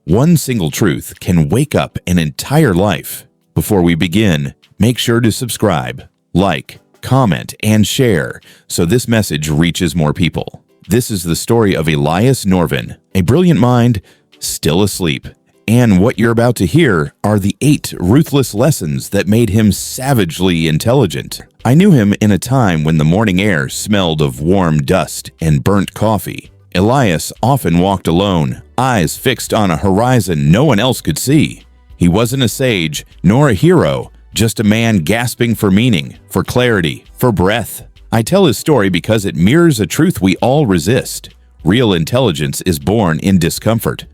One single truth can wake up an entire life. Before we begin, make sure to subscribe, like, comment, and share so this message reaches more people. This is the story of Elias Norven, a brilliant mind still asleep. And what you're about to hear are the 8 ruthless lessons that made him savagely intelligent. I knew him in a time when the morning air smelled of warm dust and burnt coffee. Elias often walked alone, eyes fixed on a horizon no one else could see. He wasn't a sage, nor a hero, just a man gasping for meaning, for clarity, for breath. I tell his story because it mirrors a truth we all resist. Real intelligence is born in discomfort.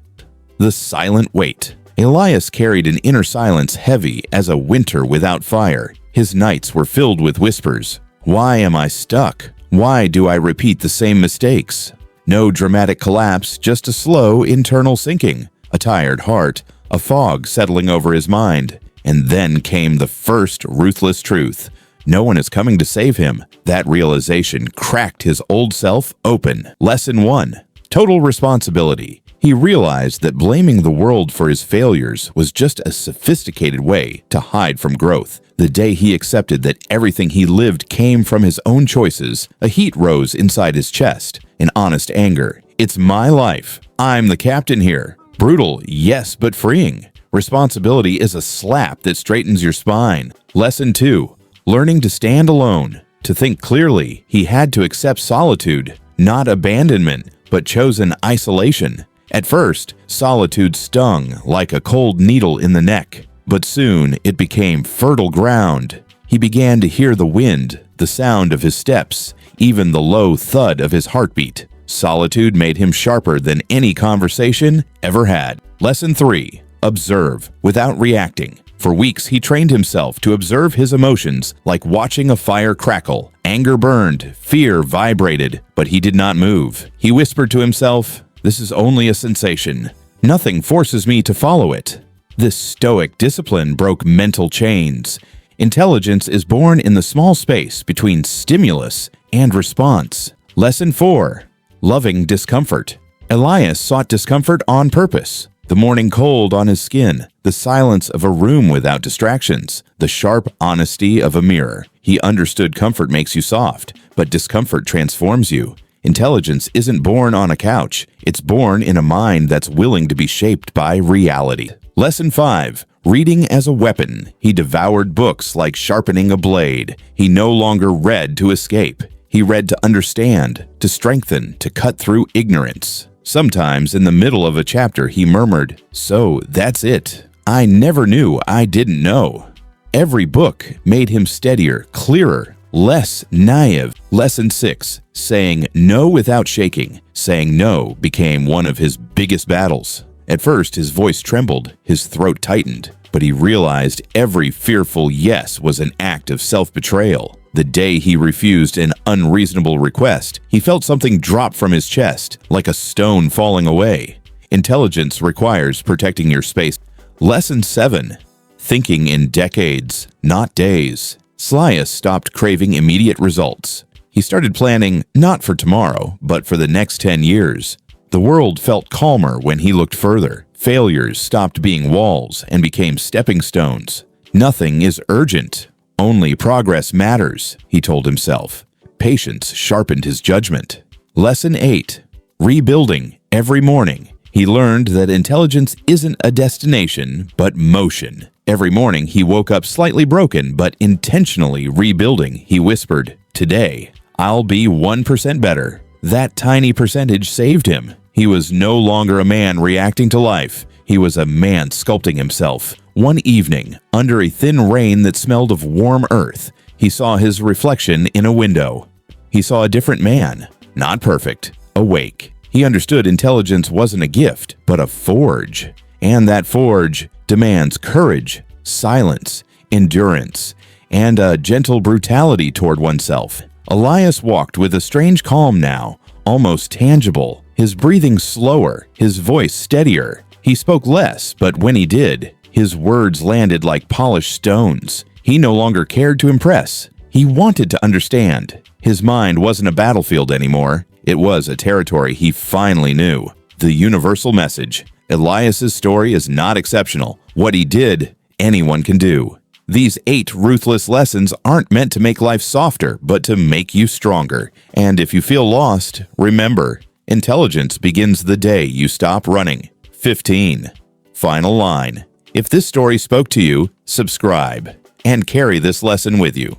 The silent weight. Elias carried an inner silence heavy as a winter without fire. His nights were filled with whispers. Why am I stuck? Why do I repeat the same mistakes? No dramatic collapse, just a slow internal sinking, a tired heart, a fog settling over his mind. And then came the first ruthless truth. No one is coming to save him. That realization cracked his old self open. Lesson 1. Total responsibility. He realized that blaming the world for his failures was just a sophisticated way to hide from growth. The day he accepted that everything he lived came from his own choices, a heat rose inside his chest, an honest anger. It's my life. I'm the captain here. Brutal, yes, but freeing. Responsibility is a slap that straightens your spine. Lesson 2. Learning to stand alone. To think clearly, he had to accept solitude, not abandonment, but chosen isolation. At first, solitude stung like a cold needle in the neck, but soon it became fertile ground. He began to hear the wind, the sound of his steps, even the low thud of his heartbeat. Solitude made him sharper than any conversation ever had. Lesson 3. Observe without reacting. For weeks, he trained himself to observe his emotions like watching a fire crackle. Anger burned, fear vibrated, but he did not move. He whispered to himself, "This is only a sensation. Nothing forces me to follow it." This Stoic discipline broke mental chains. Intelligence is born in the small space between stimulus and response. Lesson 4. Loving discomfort. Elias sought discomfort on purpose. The morning cold on his skin, the silence of a room without distractions, the sharp honesty of a mirror. He understood comfort makes you soft, but discomfort transforms you. Intelligence isn't born on a couch. It's born in a mind that's willing to be shaped by reality. Lesson 5. Reading as a weapon. He devoured books like sharpening a blade. He no longer read to escape. He read to understand, to strengthen, to cut through ignorance. Sometimes in the middle of a chapter he murmured, "So that's it. I never knew I didn't know." Every book made him steadier, clearer, less naive. Lesson 6. Saying no without shaking. Saying no became one of his biggest battles. At first, his voice trembled, his throat tightened, but he realized every fearful yes was an act of self-betrayal. The day he refused an unreasonable request, he felt something drop from his chest, like a stone falling away. Intelligence requires protecting your space. Lesson 7. Thinking in decades, not days. Elias stopped craving immediate results. He started planning not for tomorrow, but for the next 10 years. The world felt calmer when he looked further. Failures stopped being walls and became stepping stones. Nothing is urgent. Only progress matters, he told himself. Patience sharpened his judgment. Lesson 8. Rebuilding every morning. He learned that intelligence isn't a destination, but motion. Every morning he woke up slightly broken, but intentionally rebuilding. He whispered, "Today, I'll be 1% better." That tiny percentage saved him. He was no longer a man reacting to life. He was a man sculpting himself. One evening, under a thin rain that smelled of warm earth, he saw his reflection in a window. He saw a different man, not perfect, awake. He understood intelligence wasn't a gift, but a forge. And that forge demands courage, silence, endurance, and a gentle brutality toward oneself. Elias walked with a strange calm now, almost tangible, his breathing slower, his voice steadier. He spoke less, but when he did, his words landed like polished stones. He no longer cared to impress. He wanted to understand. His mind wasn't a battlefield anymore. It was a territory he finally knew. The universal message: Elias's story is not exceptional. What he did, anyone can do. These 8 ruthless lessons aren't meant to make life softer, but to make you stronger. And if you feel lost, remember, intelligence begins the day you stop running. 15. Final line. If this story spoke to you, subscribe and carry this lesson with you.